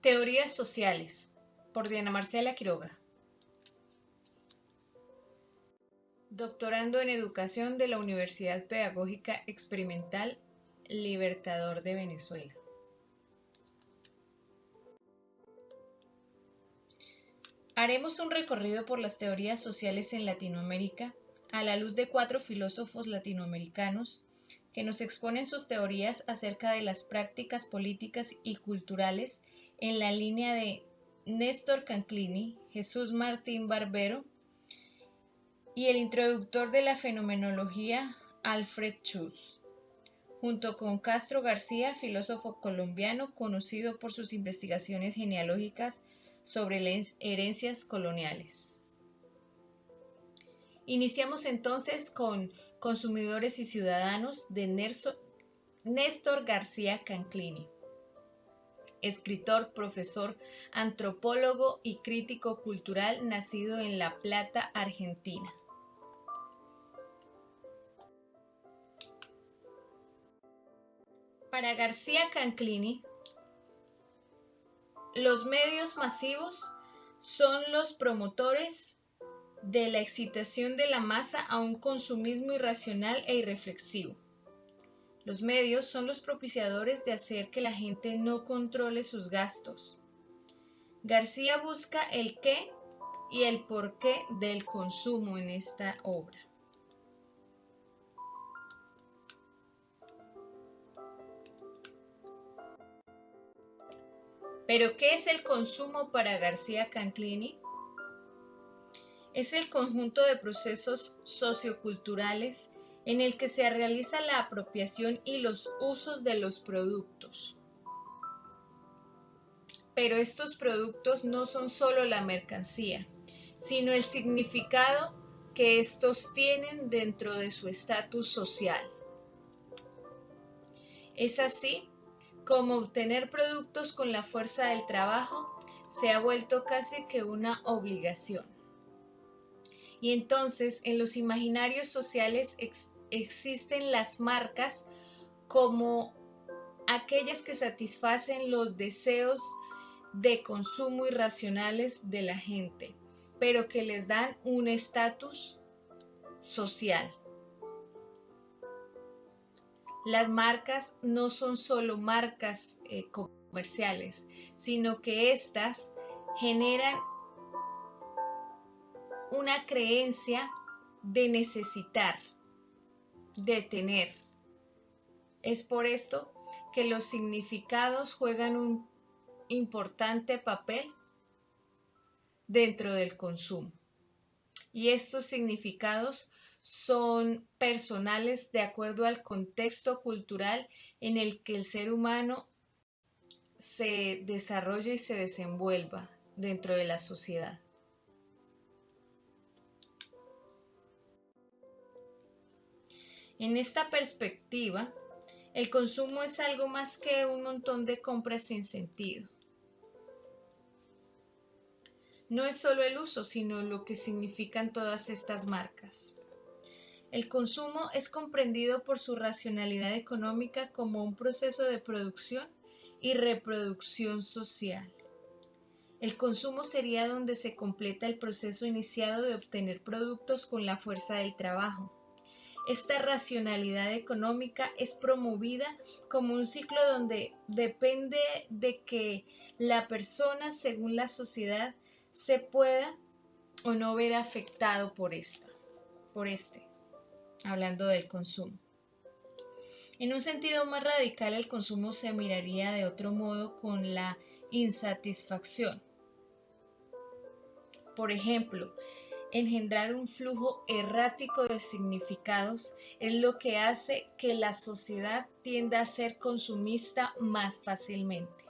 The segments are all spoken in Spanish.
Teorías sociales, por Diana Marcela Quiroga. Doctorando en Educación de la Universidad Pedagógica Experimental Libertador de Venezuela. Haremos un recorrido por las teorías sociales en Latinoamérica a la luz de 4 filósofos latinoamericanos que nos exponen sus teorías acerca de las prácticas políticas y culturales en la línea de Néstor Canclini, Jesús Martín Barbero y el introductor de la fenomenología Alfred Schultz, junto con Castro García, filósofo colombiano conocido por sus investigaciones genealógicas sobre las herencias coloniales. Iniciamos entonces con Consumidores y Ciudadanos de Néstor García Canclini, escritor, profesor, antropólogo y crítico cultural nacido en La Plata, Argentina. Para García Canclini, los medios masivos son los promotores de la excitación de la masa a un consumismo irracional e irreflexivo. Los medios son los propiciadores de hacer que la gente no controle sus gastos. García busca el qué y el porqué del consumo en esta obra. ¿Pero qué es el consumo para García Canclini? Es el conjunto de procesos socioculturales en el que se realiza la apropiación y los usos de los productos. Pero estos productos no son solo la mercancía, sino el significado que estos tienen dentro de su estatus social. Es así como obtener productos con la fuerza del trabajo se ha vuelto casi que una obligación. Y entonces en los imaginarios sociales existen las marcas como aquellas que satisfacen los deseos de consumo irracionales de la gente, pero que les dan un estatus social. Las marcas no son solo marcas comerciales, sino que éstas generan una creencia de necesitar, de tener. Es por esto que los significados juegan un importante papel dentro del consumo. Y estos significados son personales de acuerdo al contexto cultural en el que el ser humano se desarrolla y se desenvuelva dentro de la sociedad. En esta perspectiva, el consumo es algo más que un montón de compras sin sentido. No es solo el uso, sino lo que significan todas estas marcas. El consumo es comprendido por su racionalidad económica como un proceso de producción y reproducción social. El consumo sería donde se completa el proceso iniciado de obtener productos con la fuerza del trabajo. Esta racionalidad económica es promovida como un ciclo donde depende de que la persona, según la sociedad, se pueda o no ver afectado por este, hablando del consumo. En un sentido más radical, el consumo se miraría de otro modo con la insatisfacción. Por ejemplo, engendrar un flujo errático de significados es lo que hace que la sociedad tienda a ser consumista más fácilmente.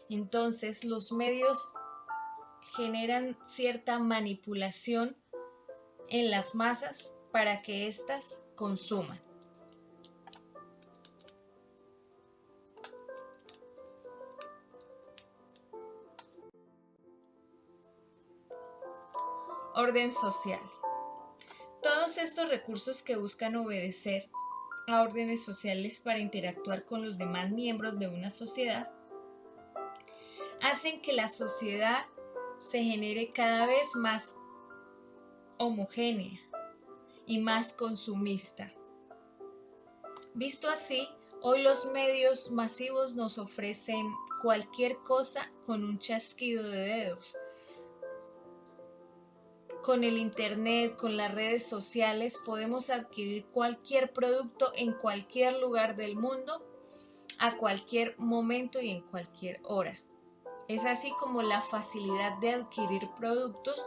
Entonces, los medios generan cierta manipulación en las masas para que éstas consuman. Orden social. Todos estos recursos que buscan obedecer a órdenes sociales para interactuar con los demás miembros de una sociedad hacen que la sociedad se genere cada vez más homogénea y más consumista. Visto así, hoy los medios masivos nos ofrecen cualquier cosa con un chasquido de dedos. Con el internet, con las redes sociales, podemos adquirir cualquier producto en cualquier lugar del mundo, a cualquier momento y en cualquier hora. Es así como la facilidad de adquirir productos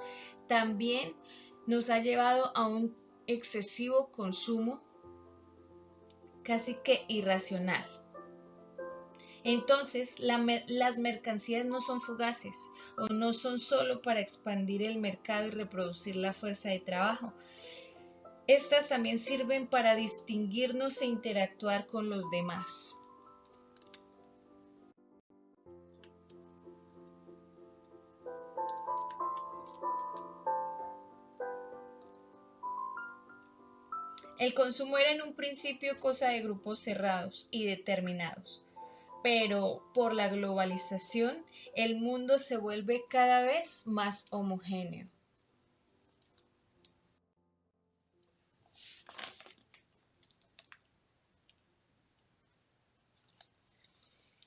también nos ha llevado a un excesivo consumo casi que irracional. Entonces, las mercancías no son fugaces o no son solo para expandir el mercado y reproducir la fuerza de trabajo. Estas también sirven para distinguirnos e interactuar con los demás. El consumo era en un principio cosa de grupos cerrados y determinados, pero por la globalización el mundo se vuelve cada vez más homogéneo.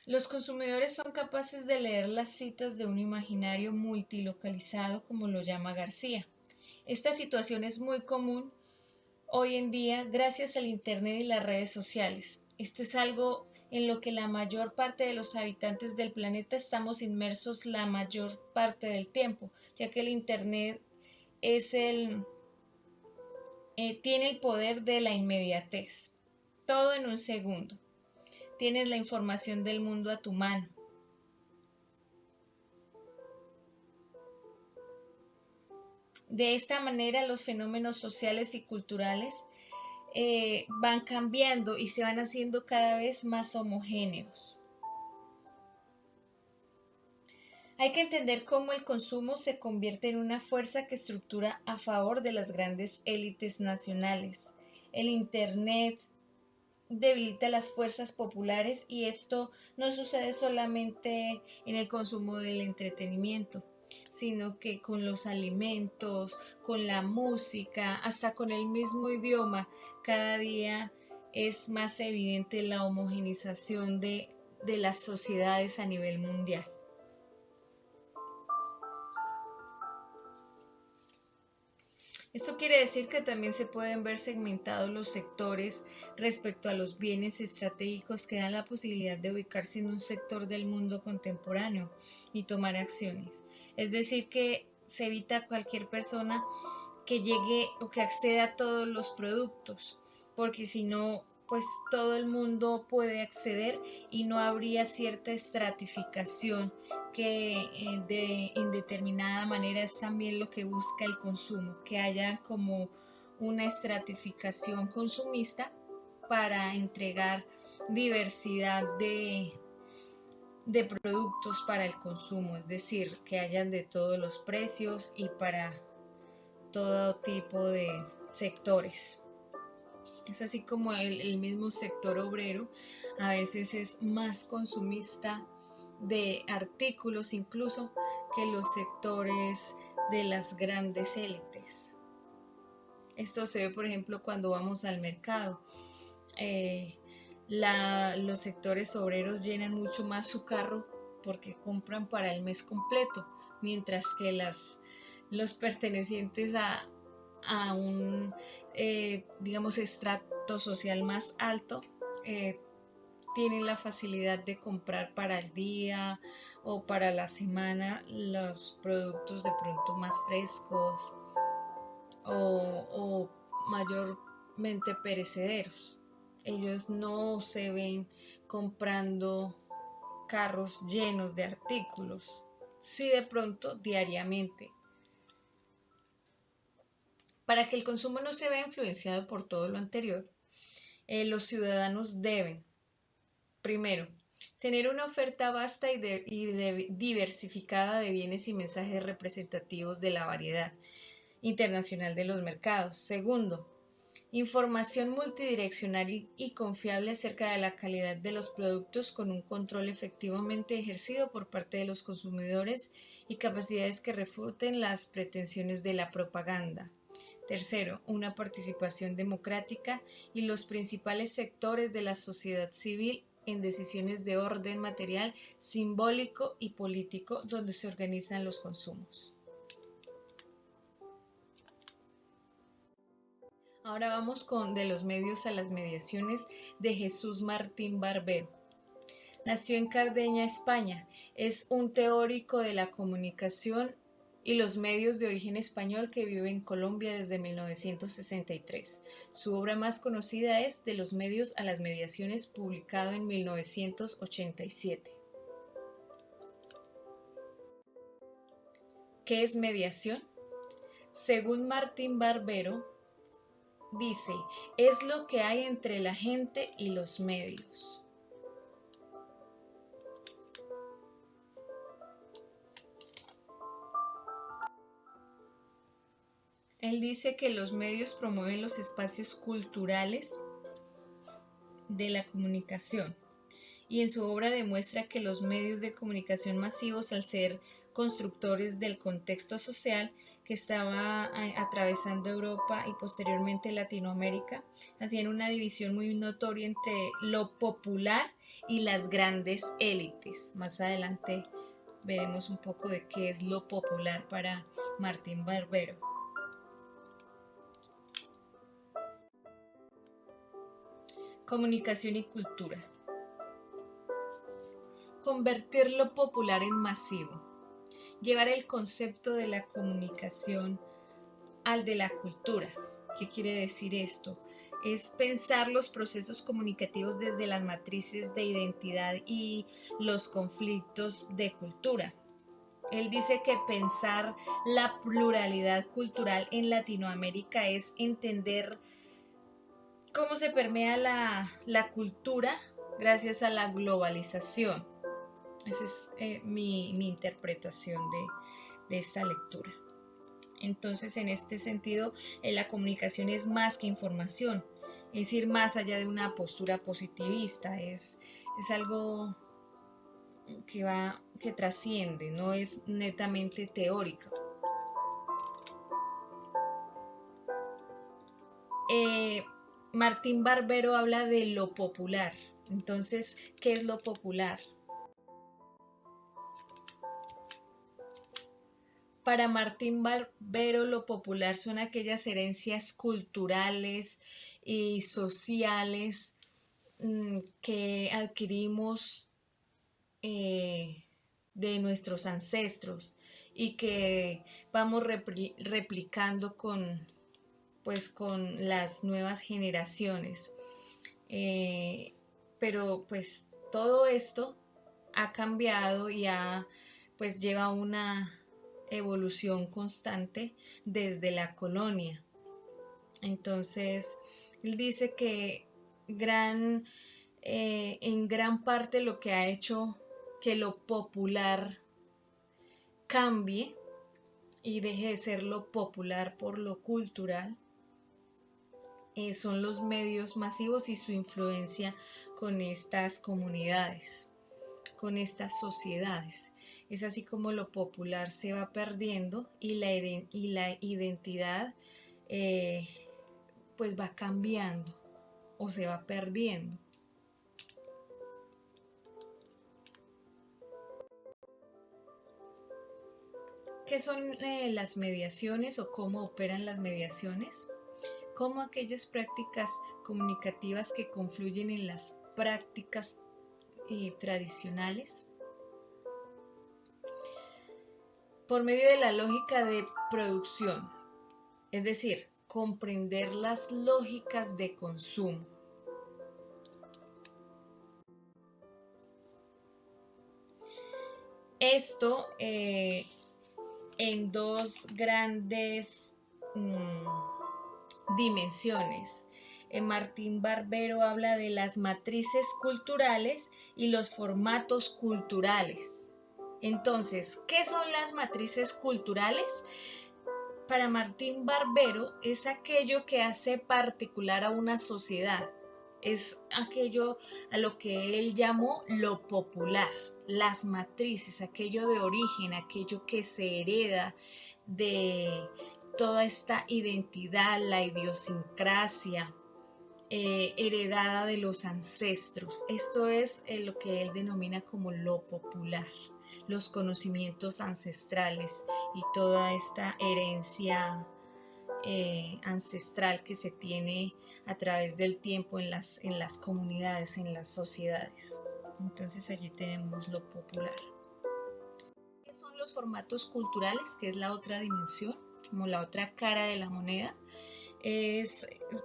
Los consumidores son capaces de leer las citas de un imaginario multilocalizado, como lo llama García. Esta situación es muy común hoy en día gracias al Internet y las redes sociales. Esto es algo en lo que la mayor parte de los habitantes del planeta estamos inmersos la mayor parte del tiempo, ya que el Internet tiene el poder de la inmediatez. Todo en un segundo. Tienes la información del mundo a tu mano. De esta manera, los fenómenos sociales y culturales van cambiando y se van haciendo cada vez más homogéneos. Hay que entender cómo el consumo se convierte en una fuerza que estructura a favor de las grandes élites nacionales. El Internet debilita las fuerzas populares y esto no sucede solamente en el consumo del entretenimiento, sino que con los alimentos, con la música, hasta con el mismo idioma, cada día es más evidente la homogenización de las sociedades a nivel mundial. Esto quiere decir que también se pueden ver segmentados los sectores respecto a los bienes estratégicos que dan la posibilidad de ubicarse en un sector del mundo contemporáneo y tomar acciones. Es decir, que se evita cualquier persona que llegue o que acceda a todos los productos, porque si no, pues todo el mundo puede acceder y no habría cierta estratificación que en determinada manera es también lo que busca el consumo, que haya como una estratificación consumista para entregar diversidad de productos para el consumo, es decir, que hayan de todos los precios y para todo tipo de sectores. Es así como el mismo sector obrero a veces es más consumista de artículos incluso que los sectores de las grandes élites. Esto se ve, por ejemplo, cuando vamos al mercado. Los sectores obreros llenan mucho más su carro porque compran para el mes completo, mientras que los pertenecientes a un, digamos, estrato social más alto, tienen la facilidad de comprar para el día o para la semana los productos de pronto más frescos o mayormente perecederos. Ellos no se ven comprando carros llenos de artículos, sí de pronto diariamente. Para que el consumo no se vea influenciado por todo lo anterior, los ciudadanos deben, primero, tener una oferta vasta y diversificada de bienes y mensajes representativos de la variedad internacional de los mercados. Segundo, Información multidireccional y confiable acerca de la calidad de los productos con un control efectivamente ejercido por parte de los consumidores y capacidades que refuten las pretensiones de la propaganda. Tercero, una participación democrática y los principales sectores de la sociedad civil en decisiones de orden material, simbólico y político donde se organizan los consumos. Ahora vamos con De los medios a las mediaciones de Jesús Martín Barbero. Nació en Cardeña, España. Es un teórico de la comunicación y los medios de origen español que vive en Colombia desde 1963. Su obra más conocida es De los medios a las mediaciones, publicado en 1987. ¿Qué es mediación? Según Martín Barbero, dice, es lo que hay entre la gente y los medios. Él dice que los medios promueven los espacios culturales de la comunicación y en su obra demuestra que los medios de comunicación masivos, al ser constructores del contexto social que estaba atravesando Europa y posteriormente Latinoamérica, hacían una división muy notoria entre lo popular y las grandes élites. Más adelante veremos un poco de qué es lo popular para Martín Barbero. Comunicación y cultura. Convertir lo popular en masivo. Llevar el concepto de la comunicación al de la cultura. ¿Qué quiere decir esto? Es pensar los procesos comunicativos desde las matrices de identidad y los conflictos de cultura. Él dice que pensar la pluralidad cultural en Latinoamérica es entender cómo se permea la cultura gracias a la globalización. Esa es mi interpretación de esta lectura. Entonces, en este sentido, la comunicación es más que información, es ir más allá de una postura positivista, es algo que trasciende, no es netamente teórico. Martín Barbero habla de lo popular. Entonces, ¿qué es lo popular? Para Martín Barbero, lo popular son aquellas herencias culturales y sociales que adquirimos de nuestros ancestros y que vamos replicando con las nuevas generaciones. Pero pues todo esto ha cambiado y lleva una evolución constante desde la colonia. Entonces, él dice que en gran parte lo que ha hecho que lo popular cambie y deje de ser lo popular por lo cultural son los medios masivos y su influencia con estas comunidades, con estas sociedades. Es así como lo popular se va perdiendo y la identidad va cambiando o se va perdiendo. ¿Qué son las mediaciones o cómo operan las mediaciones? Como aquellas prácticas comunicativas que confluyen en las prácticas tradicionales. Por medio de la lógica de producción, es decir, comprender las lógicas de consumo. Esto en dos grandes dimensiones. Martín Barbero habla de las matrices culturales y los formatos culturales. Entonces, ¿qué son las matrices culturales? para Martín Barbero es aquello que hace particular a una sociedad, es aquello a lo que él llamó lo popular, las matrices, aquello de origen, aquello que se hereda de toda esta identidad, la idiosincrasia heredada de los ancestros. Esto es lo que él denomina como lo popular, los conocimientos ancestrales y toda esta herencia ancestral que se tiene a través del tiempo en las comunidades, en las sociedades. Entonces allí tenemos lo popular. ¿Qué son los formatos culturales? Que es la otra dimensión, como la otra cara de la moneda.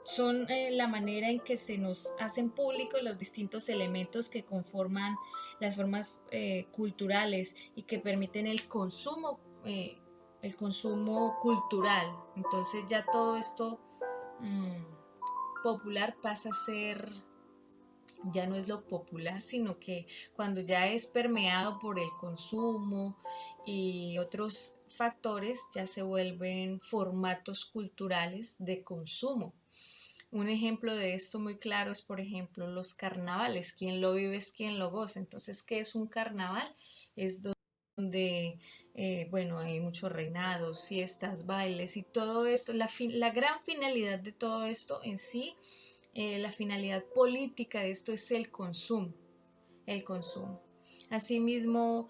Son la manera en que se nos hacen públicos los distintos elementos que conforman las formas culturales y que permiten el consumo cultural. Entonces ya todo esto popular pasa a ser, ya no es lo popular, sino que cuando ya es permeado por el consumo y otros factores, ya se vuelven formatos culturales de consumo. Un ejemplo de esto muy claro es, por ejemplo, los carnavales. Quien lo vive es quien lo goza. Entonces, ¿qué es un carnaval? Es donde, bueno, hay muchos reinados, fiestas, bailes y todo esto. La gran finalidad de todo esto en sí, la finalidad política de esto es el consumo. El consumo. Asimismo,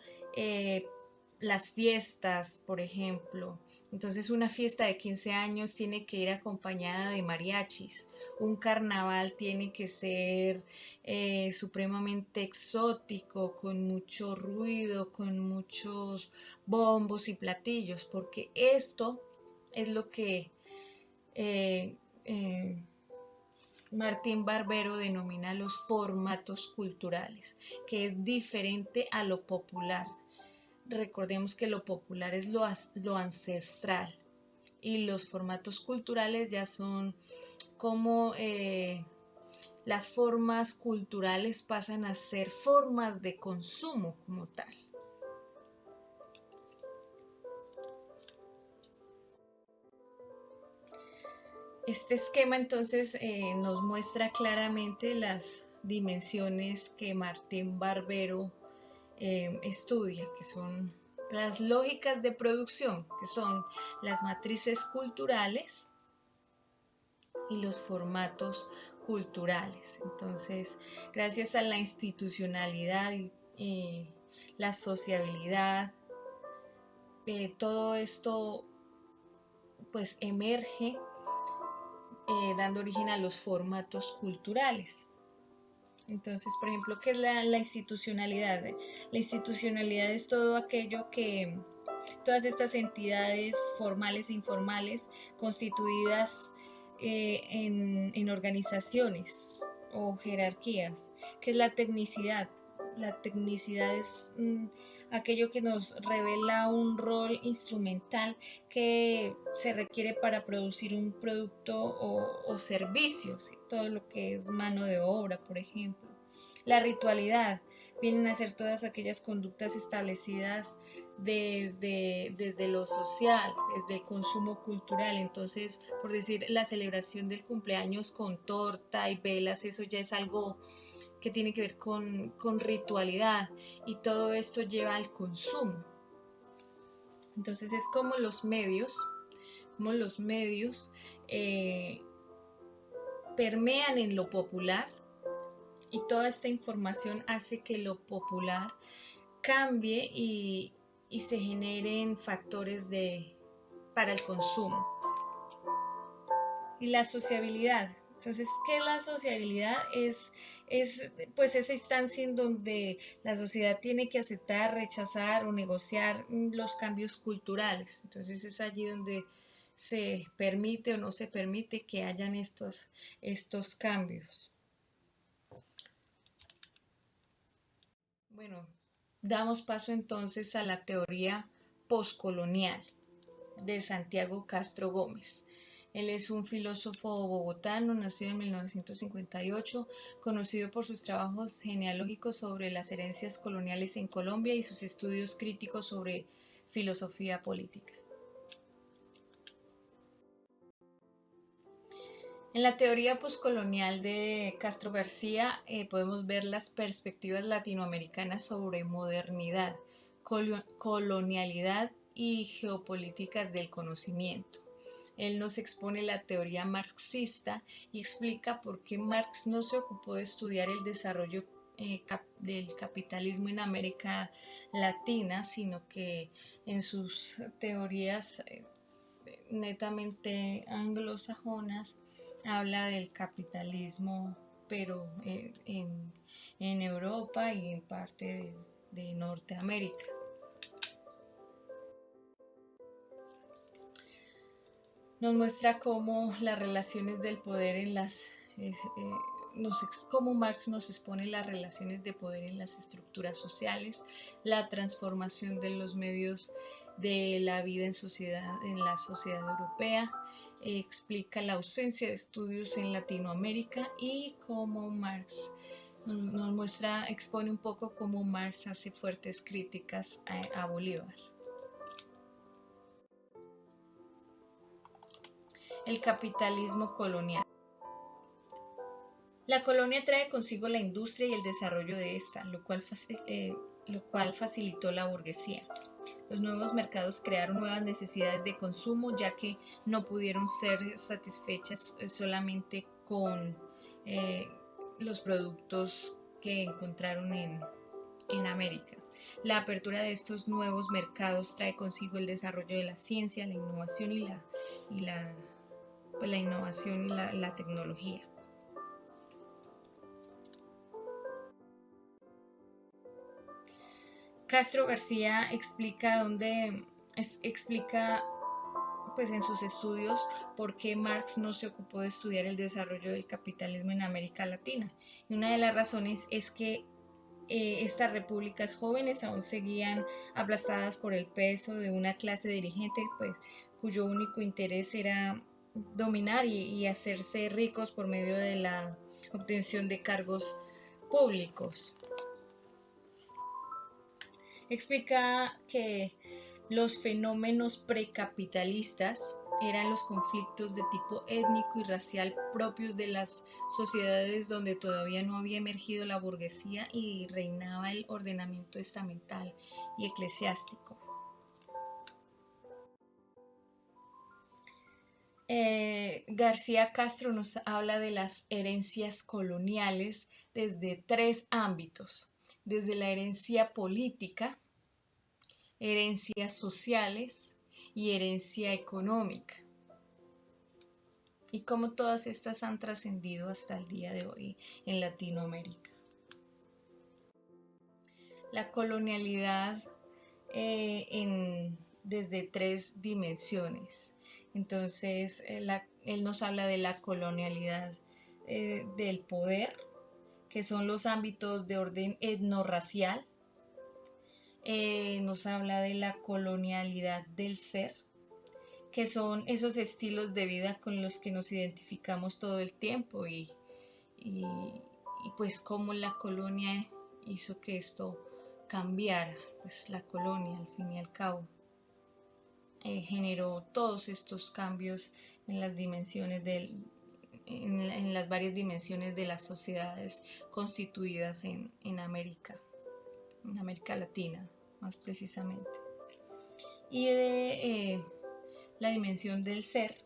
las fiestas, por ejemplo. Entonces una fiesta de 15 años tiene que ir acompañada de mariachis. Un carnaval tiene que ser supremamente exótico, con mucho ruido, con muchos bombos y platillos, porque esto es lo que eh, eh, Martín Barbero denomina los formatos culturales, que es diferente a lo popular. Recordemos que lo popular es lo ancestral y los formatos culturales ya son como las formas culturales pasan a ser formas de consumo como tal. Este esquema entonces nos muestra claramente las dimensiones que Martín Barbero estudia, que son las lógicas de producción, que son las matrices culturales y los formatos culturales. Entonces, gracias a la institucionalidad y la sociabilidad, todo esto pues emerge dando origen a los formatos culturales. Entonces, por ejemplo, ¿qué es la institucionalidad? La institucionalidad es todo aquello que todas estas entidades formales e informales constituidas en organizaciones o jerarquías. ¿Qué es la tecnicidad? La tecnicidad es aquello que nos revela un rol instrumental que se requiere para producir un producto o servicio, ¿sí? Todo lo que es mano de obra, por ejemplo. La ritualidad vienen a ser todas aquellas conductas establecidas desde lo social, desde el consumo cultural. Entonces, por decir, la celebración del cumpleaños con torta y velas, eso ya es algo que tiene que ver con ritualidad y todo esto lleva al consumo. Entonces es como los medios permean en lo popular y toda esta información hace que lo popular cambie y se generen factores para el consumo. Y la sociabilidad. Entonces, ¿qué es la sociabilidad? Es pues esa instancia en donde la sociedad tiene que aceptar, rechazar o negociar los cambios culturales. Entonces es allí donde se permite o no se permite que hayan estos cambios. Bueno, damos paso entonces a la teoría postcolonial de Santiago Castro Gómez. Él es un filósofo bogotano, nacido en 1958, conocido por sus trabajos genealógicos sobre las herencias coloniales en Colombia y sus estudios críticos sobre filosofía política. En la teoría poscolonial de Castro García podemos ver las perspectivas latinoamericanas sobre modernidad, colonialidad y geopolíticas del conocimiento. Él nos expone la teoría marxista y explica por qué Marx no se ocupó de estudiar el desarrollo del capitalismo en América Latina, sino que en sus teorías netamente anglosajonas habla del capitalismo, pero en Europa y en parte de Norteamérica. Nos muestra cómo las relaciones del poder en las cómo Marx nos expone las relaciones de poder en las estructuras sociales, la transformación de los medios de la vida en la sociedad europea, explica la ausencia de estudios en Latinoamérica y cómo Marx nos muestra, expone un poco cómo Marx hace fuertes críticas a Bolívar. El capitalismo colonial. La colonia trae consigo la industria y el desarrollo de esta, lo cual facilitó la burguesía. Los nuevos mercados crearon nuevas necesidades de consumo, ya que no pudieron ser satisfechas solamente con los productos que encontraron en América. La apertura de estos nuevos mercados trae consigo el desarrollo de la ciencia, la innovación y la tecnología. Castro García explica pues en sus estudios por qué Marx no se ocupó de estudiar el desarrollo del capitalismo en América Latina. Y una de las razones es que estas repúblicas jóvenes aún seguían aplastadas por el peso de una clase dirigente pues, cuyo único interés era dominar y hacerse ricos por medio de la obtención de cargos públicos. Explica que los fenómenos precapitalistas eran los conflictos de tipo étnico y racial propios de las sociedades donde todavía no había emergido la burguesía y reinaba el ordenamiento estamental y eclesiástico. García Castro nos habla de las herencias coloniales desde tres ámbitos: desde la herencia política, herencias sociales y herencia económica, y cómo todas estas han trascendido hasta el día de hoy en Latinoamérica. La colonialidad desde tres dimensiones. Entonces, él nos habla de la colonialidad del poder, que son los ámbitos de orden etnorracial. Nos habla de la colonialidad del ser, que son esos estilos de vida con los que nos identificamos todo el tiempo y pues cómo la colonia hizo que esto cambiara. Pues la colonia al fin y al cabo generó todos estos cambios en las dimensiones en las varias dimensiones de las sociedades constituidas en América Latina más precisamente, y de la dimensión del ser,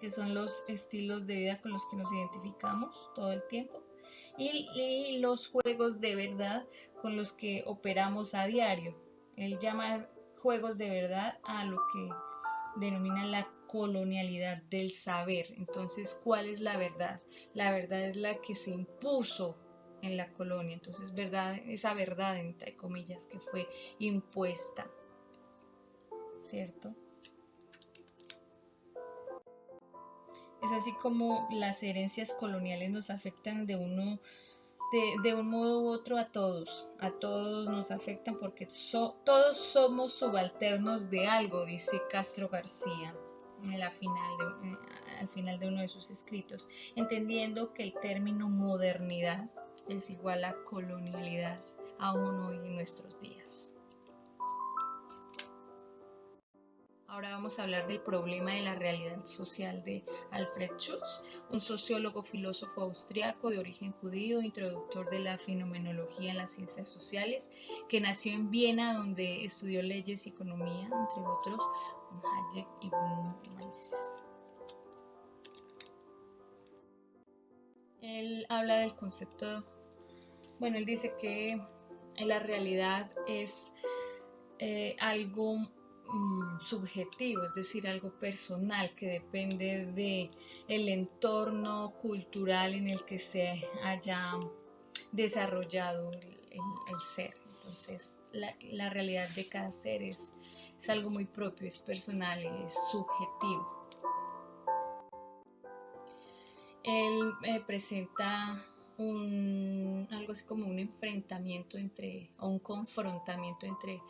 que son los estilos de vida con los que nos identificamos todo el tiempo, y los juegos de verdad con los que operamos a diario. Él llama juegos de verdad a lo que denomina la colonialidad del saber. Entonces, ¿cuál es la verdad? La verdad es la que se impuso en la colonia. Entonces, esa verdad, entre comillas, que fue impuesta, ¿cierto? Es así como las herencias coloniales nos afectan de un modo u otro a todos nos afectan porque todos somos subalternos de algo, dice Castro García al final de uno de sus escritos, entendiendo que el término modernidad es igual a colonialidad aún hoy en nuestros días. Ahora vamos a hablar del problema de la realidad social de Alfred Schutz, un sociólogo filósofo austriaco de origen judío, introductor de la fenomenología en las ciencias sociales, que nació en Viena, donde estudió leyes y economía, entre otros, con Hayek y Mises. Él habla del concepto, bueno, él dice que la realidad es algo subjetivo, es decir, algo personal que depende de el entorno cultural en el que se haya desarrollado el ser. Entonces, la realidad de cada ser es algo muy propio, es personal, es subjetivo. Él presenta algo así como un enfrentamiento o un confrontamiento entre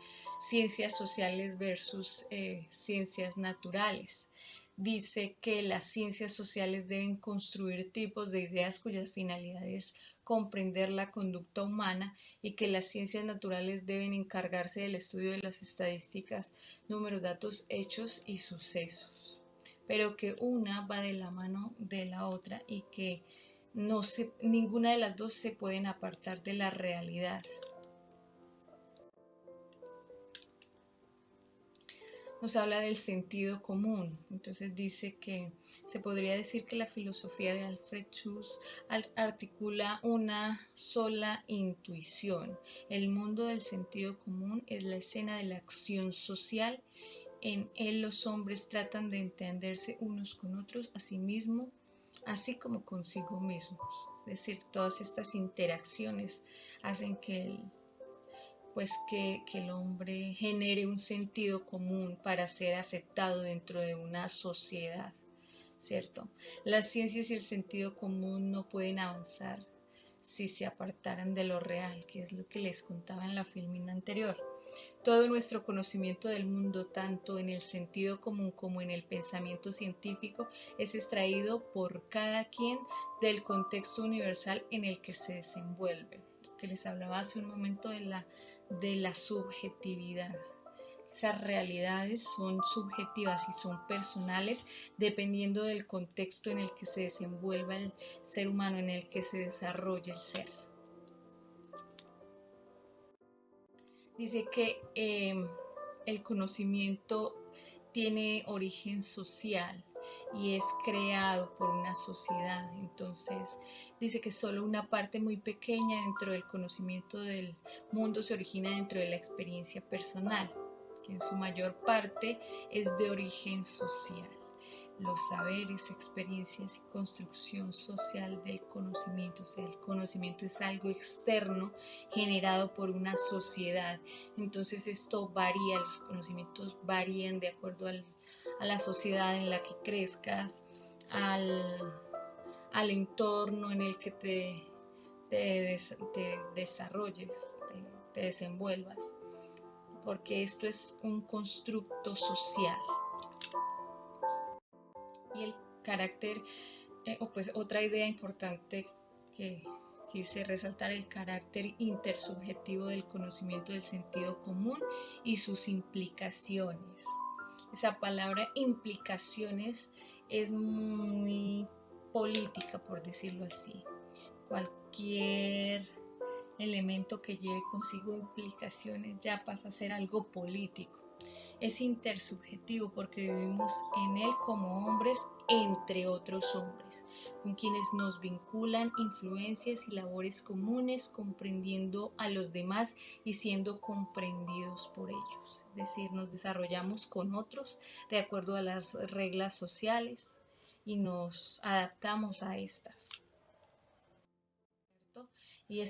ciencias sociales versus ciencias naturales. Dice que las ciencias sociales deben construir tipos de ideas cuya finalidad es comprender la conducta humana y que las ciencias naturales deben encargarse del estudio de las estadísticas, números, datos, hechos y sucesos, pero que una va de la mano de la otra y que ninguna de las dos se pueden apartar de la realidad. Nos habla del sentido común. Entonces dice que se podría decir que la filosofía de Alfred Schutz articula una sola intuición. El mundo del sentido común es la escena de la acción social. En él los hombres tratan de entenderse unos con otros, a sí mismos, así como consigo mismos. Es decir, todas estas interacciones hacen que el hombre genere un sentido común para ser aceptado dentro de una sociedad, ¿cierto? Las ciencias y el sentido común no pueden avanzar si se apartaran de lo real, que es lo que les contaba en la filmina anterior. Todo nuestro conocimiento del mundo, tanto en el sentido común como en el pensamiento científico, es extraído por cada quien del contexto universal en el que se desenvuelve. Que les hablaba hace un momento de la subjetividad. Esas realidades son subjetivas y son personales dependiendo del contexto en el que se desenvuelva el ser humano, en el que se desarrolla el ser. Dice que el conocimiento tiene origen social y es creado por una sociedad. Entonces dice que solo una parte muy pequeña dentro del conocimiento del mundo se origina dentro de la experiencia personal, que en su mayor parte es de origen social. Los saberes, experiencias y construcción social del conocimiento. O sea, el conocimiento es algo externo generado por una sociedad. Entonces esto varía, los conocimientos varían de acuerdo a la sociedad en la que crezcas, al entorno en el que te desarrolles, te desenvuelvas, porque esto es un constructo social. Y el carácter, pues otra idea importante que quise resaltar, el carácter intersubjetivo del conocimiento del sentido común y sus implicaciones. Esa palabra implicaciones es muy política, por decirlo así. Cualquier elemento que lleve consigo implicaciones ya pasa a ser algo político. Es intersubjetivo porque vivimos en él como hombres entre otros hombres, con quienes nos vinculan influencias y labores comunes, comprendiendo a los demás y siendo comprendidos por ellos. Es decir, nos desarrollamos con otros de acuerdo a las reglas sociales y nos adaptamos a estas. Y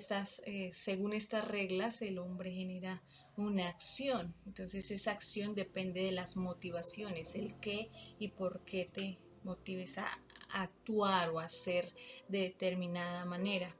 según estas reglas, el hombre genera una acción. Entonces esa acción depende de las motivaciones, el qué y por qué te motives a actuar o a hacer de determinada manera.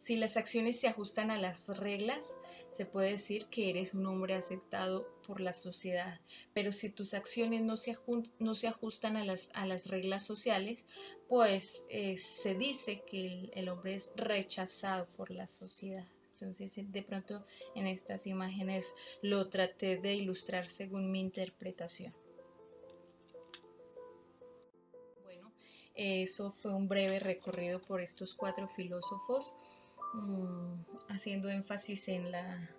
Si las acciones se ajustan a las reglas, se puede decir que eres un hombre aceptado por la sociedad. Pero si tus acciones no se ajustan a las reglas sociales, pues se dice que el hombre es rechazado por la sociedad. Entonces, de pronto en estas imágenes lo traté de ilustrar según mi interpretación. Eso fue un breve recorrido por estos 4 filósofos, haciendo énfasis en las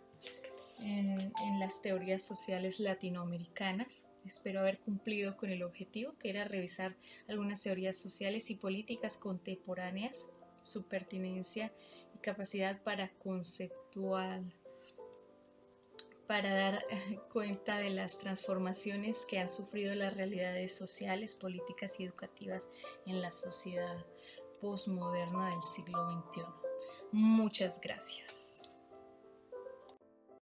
teorías sociales latinoamericanas. Espero haber cumplido con el objetivo, que era revisar algunas teorías sociales y políticas contemporáneas, su pertinencia y capacidad para dar cuenta de las transformaciones que han sufrido las realidades sociales, políticas y educativas en la sociedad posmoderna del siglo XXI. Muchas gracias.